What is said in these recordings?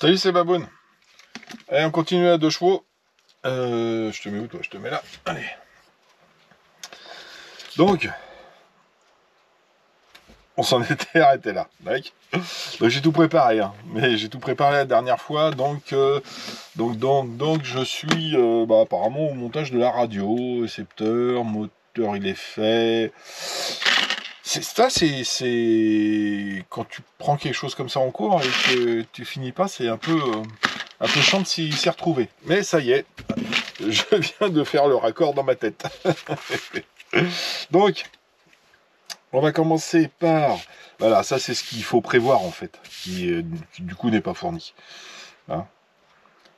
Salut, c'est Baboune. Allez, on continue à 2 chevaux. Je te mets où, toi? Je te mets là. Allez. Donc, on s'en était arrêté là. Donc, j'ai tout préparé, hein. Mais j'ai tout préparé la dernière fois. Donc, je suis apparemment au montage de la radio, récepteur, moteur, il est fait. C'est quand tu prends quelque chose comme ça en cours et que tu finis pas, c'est un peu chiant de s'y retrouver. Mais ça y est, je viens de faire le raccord dans ma tête. Donc, on va commencer par... Voilà, ça c'est ce qu'il faut prévoir en fait, qui du coup n'est pas fourni. Hein.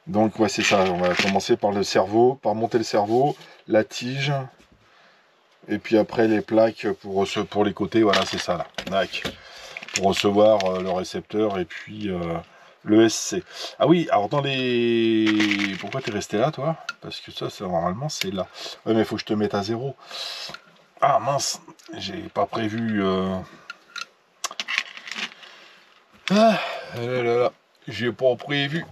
Donc ouais, c'est ça, on va commencer par le cerveau, par monter le cerveau, la tige, et puis après les plaques pour les côtés, voilà, c'est ça là. Tac. Pour recevoir le récepteur et puis le SC. Ah oui, alors dans les... Pourquoi t'es resté là, toi? Parce que ça, normalement, c'est là. Ouais, mais il faut que je te mette à 0. Ah, mince, j'ai pas prévu... Ah, là, là, là. J'ai pas prévu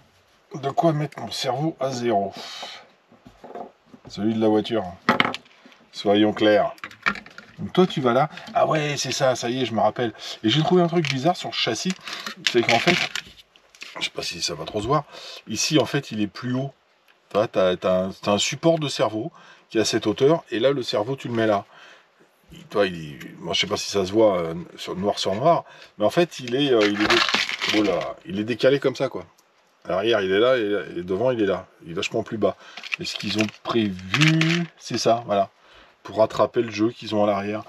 de quoi mettre mon cerveau à 0. Celui de la voiture. Soyons clairs. Donc toi, tu vas là. Ah ouais, c'est ça, ça y est, je me rappelle. Et j'ai trouvé un truc bizarre sur le châssis. C'est qu'en fait... Je sais pas si ça va trop se voir. Ici, en fait, il est plus haut. T'as un support de cerveau qui est à cette hauteur, et là, le cerveau, tu le mets là. Moi, je sais pas si ça se voit sur noir, mais en fait, il est décalé comme ça, quoi. À l'arrière, il est là, et devant, il est là. Il est vachement plus bas. Et ce qu'ils ont prévu, c'est ça, voilà, pour rattraper le jeu qu'ils ont à l'arrière.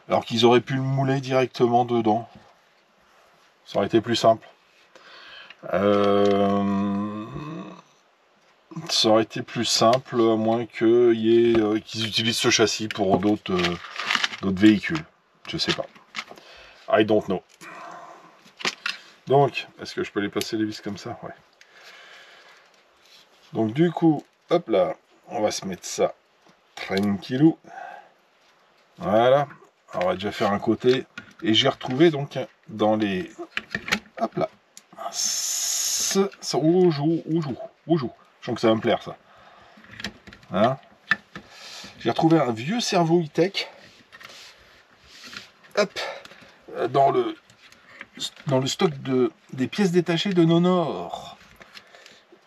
Alors qu'ils auraient pu le mouler directement dedans. Ça aurait été plus simple. Ça aurait été plus simple, à moins qu'ils utilisent ce châssis pour d'autres véhicules. Je sais pas. I don't know. Donc, est-ce que je peux les placer les vis comme ça? Ouais. Donc du coup, hop là, on va se mettre ça tranquillou. Voilà. Alors, on va déjà faire un côté. Et j'ai retrouvé donc dans les... Hop là. Ça, où joue. Je sens que ça va me plaire, ça. Hein? J'ai retrouvé un vieux cerveau e-tech. Hop. Dans le stock des pièces détachées de Nonor.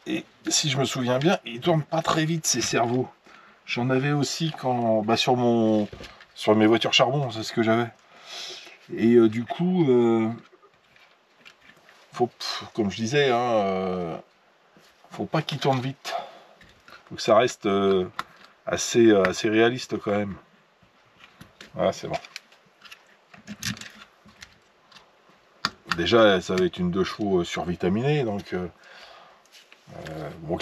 Et si je me souviens bien, ils tournent pas très vite, ces cerveaux. J'en avais aussi quand sur mes voitures charbon, c'est ce que j'avais. Et du coup, comme je disais, faut pas qu'ils tournent vite. Faut que ça reste assez réaliste quand même. Voilà, c'est bon. Déjà, ça va être une 2 chevaux survitaminée, donc que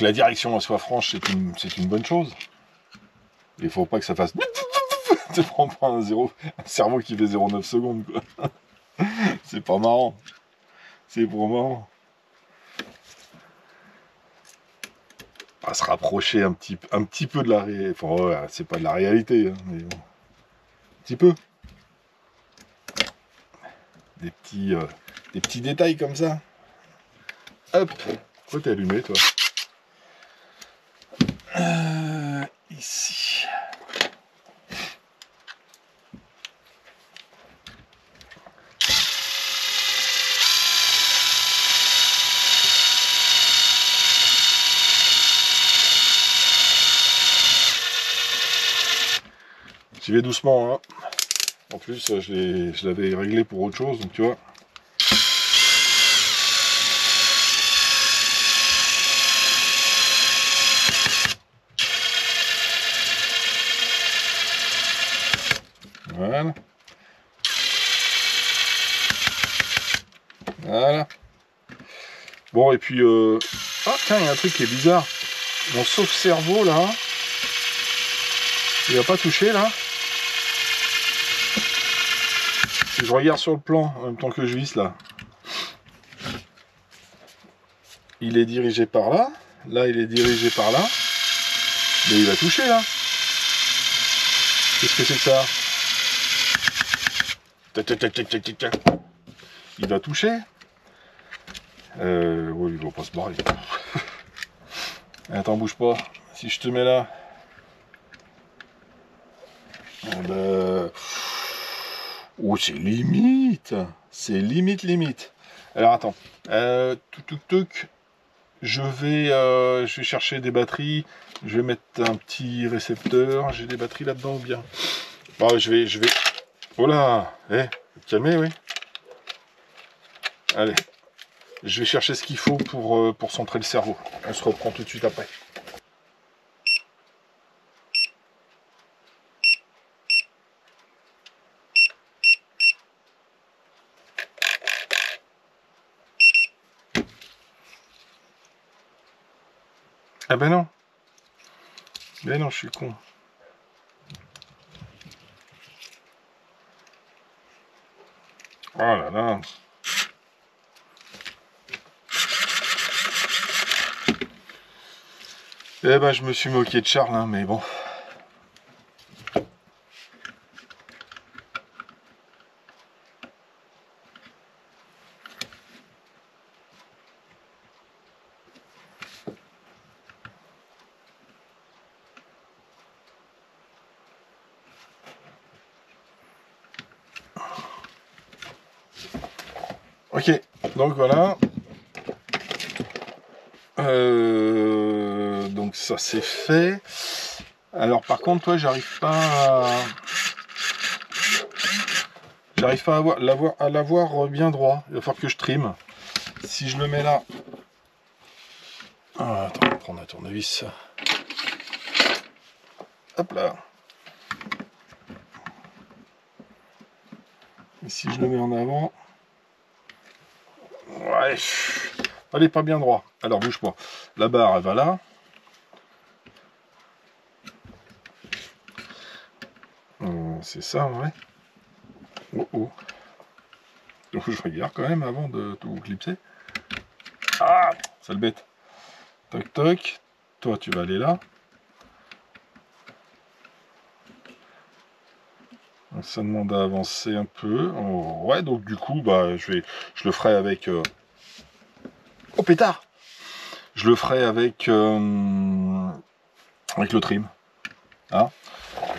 la direction soit franche, c'est une bonne chose. Il faut pas que ça fasse... Tu prends pas un cerveau qui fait 0,9 secondes, quoi. C'est pas marrant. C'est pour marrant. On va se rapprocher un petit peu de la réalité. Enfin, ouais, c'est pas de la réalité, hein, mais bon. Un petit peu. Des petits détails comme ça. Hop. Pourquoi t'es allumé, toi? Ici. J'y vais doucement, hein. En plus, je l'avais réglé pour autre chose, donc tu vois. Voilà. Voilà. Bon, et puis... Ah, tiens, il y a un truc qui est bizarre. Mon sauve-cerveau, là... Il va pas toucher, là. Si je regarde sur le plan, en même temps que je visse, là. Il est dirigé par là. Là, il est dirigé par là. Mais il va toucher, là. Qu'est-ce que c'est que ça? Tac, tac, tac, tac, tac, tac. Il va toucher. Ouais, il va pas se barrer. Attends, bouge pas. Si je te mets là. Oh, c'est limite. C'est limite, limite. Alors attends. Touc. Je vais chercher des batteries. Je vais mettre un petit récepteur. J'ai des batteries là-dedans ou bien? Bon, je vais. Oh là. Calmez, oui. Allez. Je vais chercher ce qu'il faut pour centrer le cerveau. On se reprend tout de suite après. Ah ben non. Ben non, je suis con. Oh là là. Eh ben, je me suis moqué de Charles, hein, mais bon. Ok, donc voilà. Donc ça c'est fait. Alors par contre, toi, j'arrive pas à l'avoir bien droit. Il va falloir que je trime. Si je le mets là. Ah, attends, on va prendre un tournevis. Hop là. Et si je le mets en avant. Ouais. Elle est pas bien droit. Alors bouge pas. La barre, elle va là. C'est ça, ouais. Oh. Donc je regarde quand même avant de tout clipser. Ah, sale bête. Toc toc. Toi, tu vas aller là. Donc, ça demande à avancer un peu. Oh, ouais, donc du coup, bah, je le ferai avec. Oh pétard. Je le ferai avec le trim. Hein,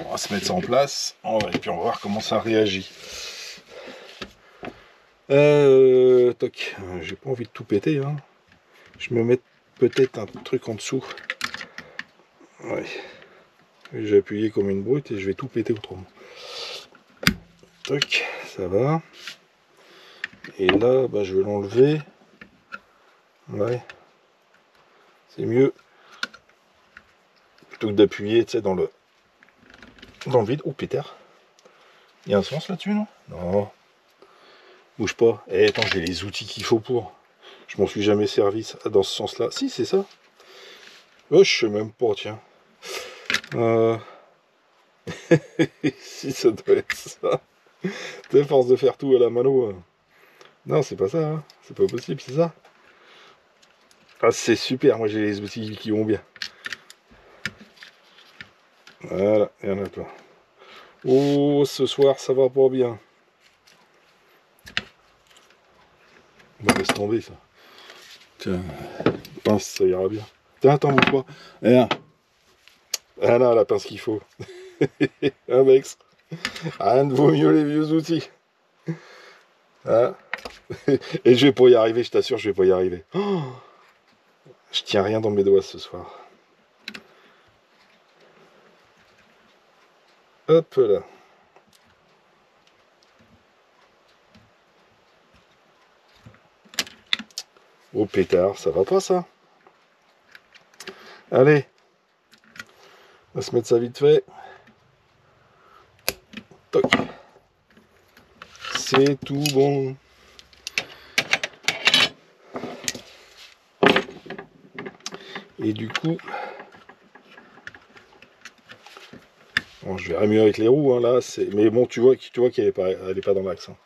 on va se mettre ça en place. Et puis on va voir comment ça réagit. Toc. J'ai pas envie de tout péter. Hein. Je me mets peut-être un truc en dessous. Ouais. J'ai appuyé comme une brute et je vais tout péter autrement. Toc, ça va. Et là, bah, je vais l'enlever. Ouais. C'est mieux. Plutôt que d'appuyer, tu sais, dans le vide. Oh, Peter. Il y a un sens là-dessus, non? Non. Bouge pas. Eh, attends, j'ai les outils qu'il faut pour. Je m'en suis jamais servi dans ce sens-là. Si, c'est ça. Oh, je sais même pas, tiens. Si, ça doit être ça. T'es force de faire tout à la mano. Non, c'est pas ça. Hein. C'est pas possible, c'est ça. Ah, c'est super. Moi, j'ai les outils qui vont bien. Voilà, il y en a plein. Oh, ce soir, ça va pas bien. Bon, laisse tomber, ça. Tiens, pince, ça ira bien. Tiens, attends, bouge pas. Ah là, la pince qu'il faut. Un Vex. Rien ne vaut mieux les vieux outils. Hein. Et je vais pas y arriver, je t'assure, je vais pas y arriver. Oh, je tiens rien dans mes doigts ce soir. Hop là. Oh pétard, ça va pas ça? Allez. On va se mettre ça vite fait. Toc. C'est tout bon. Et du coup... Bon, je verrai mieux avec les roues, hein, là. Mais bon, tu vois qu'elle est pas dans l'axe. Hein.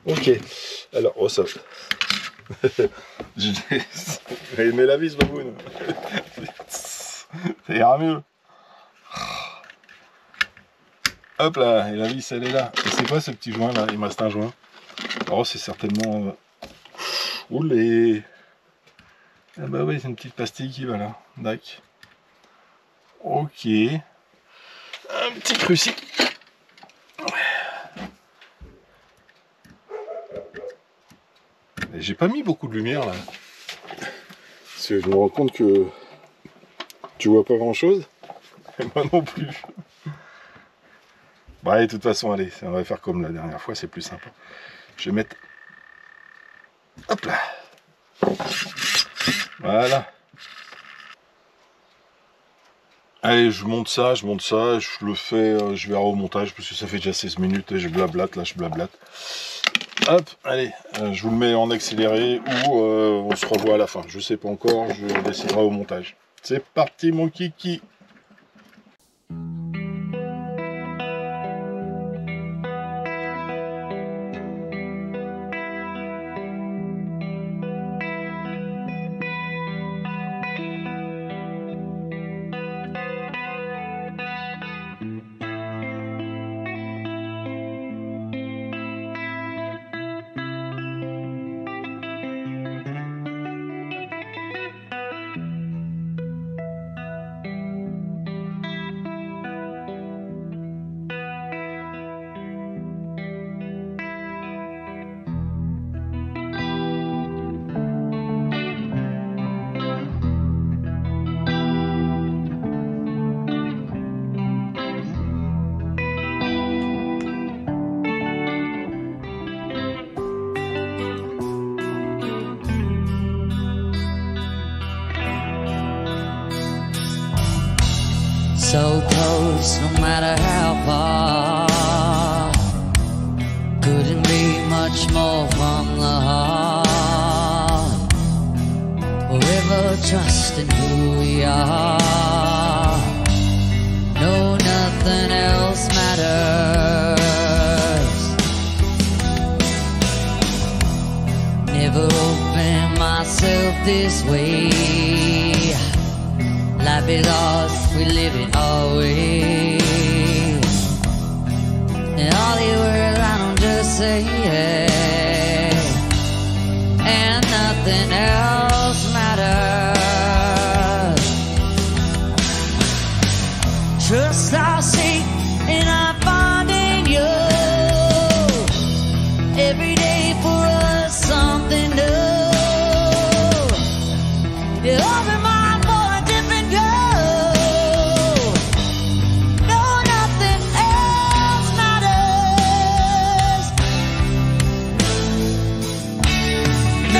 Ok. Alors, oh ça... J'ai aimé la vis, baboune. Ça ira mieux. Hop là, et la vis elle est là. Et c'est quoi ce petit joint là? Il me reste un joint. Oh, c'est certainement... Oulé. Ah bah oui, c'est une petite pastille qui va là. Dac. Ok. Un petit cruci. J'ai pas mis beaucoup de lumière là. Parce que je me rends compte que tu vois pas grand chose. Et moi non plus. Bon allez, de toute façon, allez, on va faire comme la dernière fois, c'est plus sympa. Je vais mettre... Hop là. Voilà. Allez, je monte ça, je le fais, je verrai au montage, parce que ça fait déjà 16 minutes et je blablate, là je blablate. Hop, allez, je vous le mets en accéléré ou on se revoit à la fin. Je sais pas encore, je déciderai au montage. C'est parti mon kiki. So close, no matter how far. Couldn't be much more from the heart. Forever trusting who we are. No, nothing else matters. Never opened myself this way. Life is ours, we live it always. And all the words I don't just say, and nothing else matters. Trust our seat and I find in you. Every day for us something new. You open my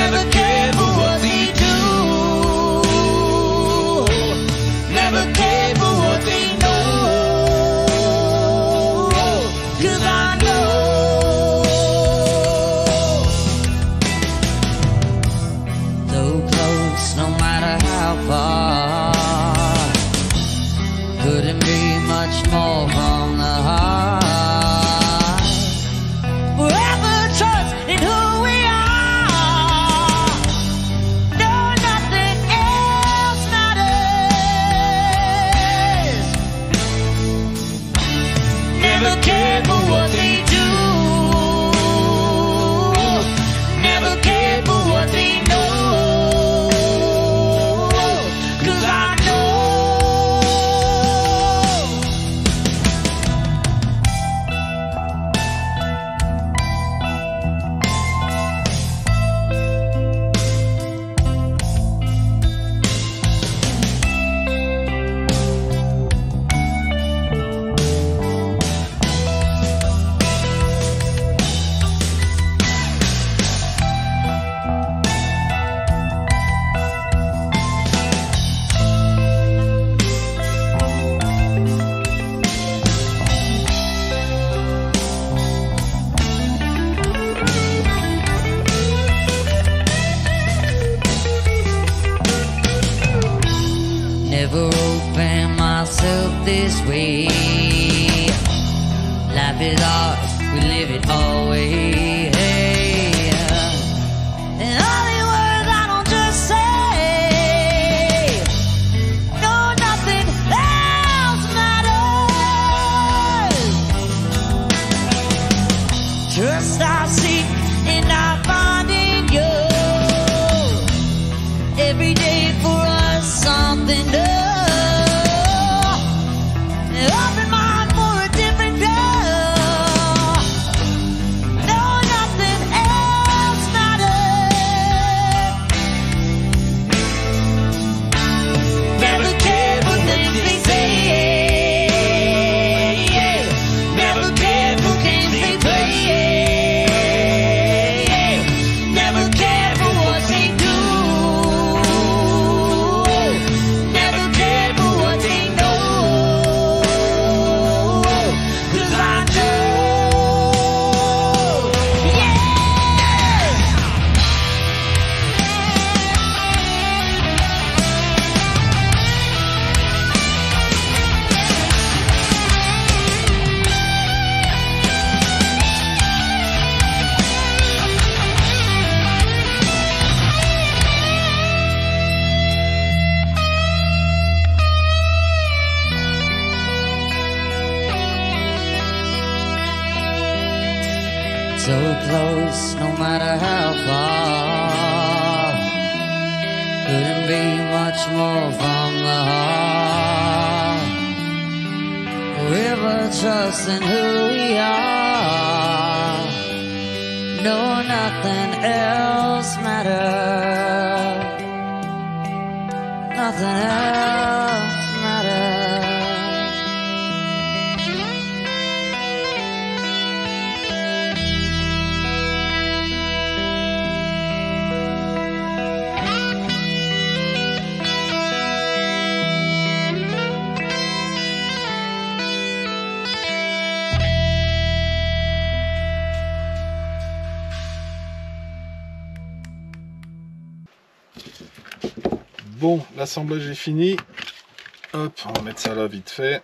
never care for what they do. Never care for what they know. 'Cause I know. Though close, no matter how far. Couldn't be much more from the heart. Forever trust in who we are. Never care for what they do. Never care for what they know. 'Cause I know. Never open myself this way. Life is ours, we live it always. And all the words I don't just say. No, nothing else matters. nothing does. Open mind for a different girl. No, nothing else matters. Never cared what things they say. Never cared for games they play. Never cared for what they do. Never cared for what they know. 'Cause I know. Yeah. So close, no matter how far. Couldn't be much more from the heart. Forever trusting who we are. No, nothing else matters. Nothing else matters. Bon, l'assemblage est fini. Hop, on va mettre ça là vite fait.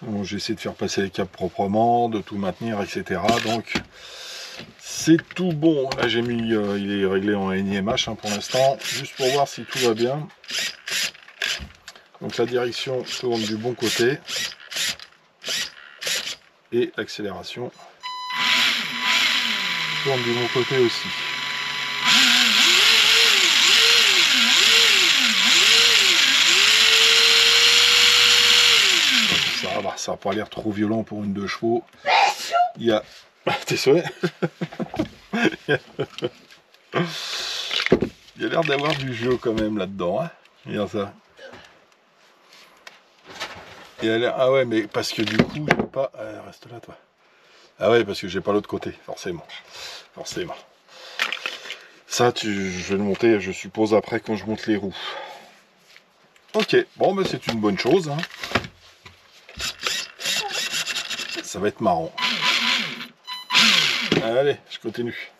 Bon, j'ai essayé de faire passer les câbles proprement, de tout maintenir, etc. Donc, c'est tout bon. Là, j'ai mis, il est réglé en NIMH pour l'instant, juste pour voir si tout va bien. Donc, la direction tourne du bon côté. Et l'accélération tourne du bon côté aussi. Ça n'a pas l'air trop violent pour une 2 chevaux. Il y a... T'es souhait. Il y a l'air d'avoir du jeu quand même là-dedans. Hein. Regarde ça. Il a l'air... Ah ouais, mais parce que du coup, j'ai pas... reste là, toi. Ah ouais, parce que j'ai pas l'autre côté, forcément. Forcément. Ça, je vais le monter, je suppose, après quand je monte les roues. Ok, bon, mais c'est une bonne chose. Hein. Ça va être marrant. Allez, je continue.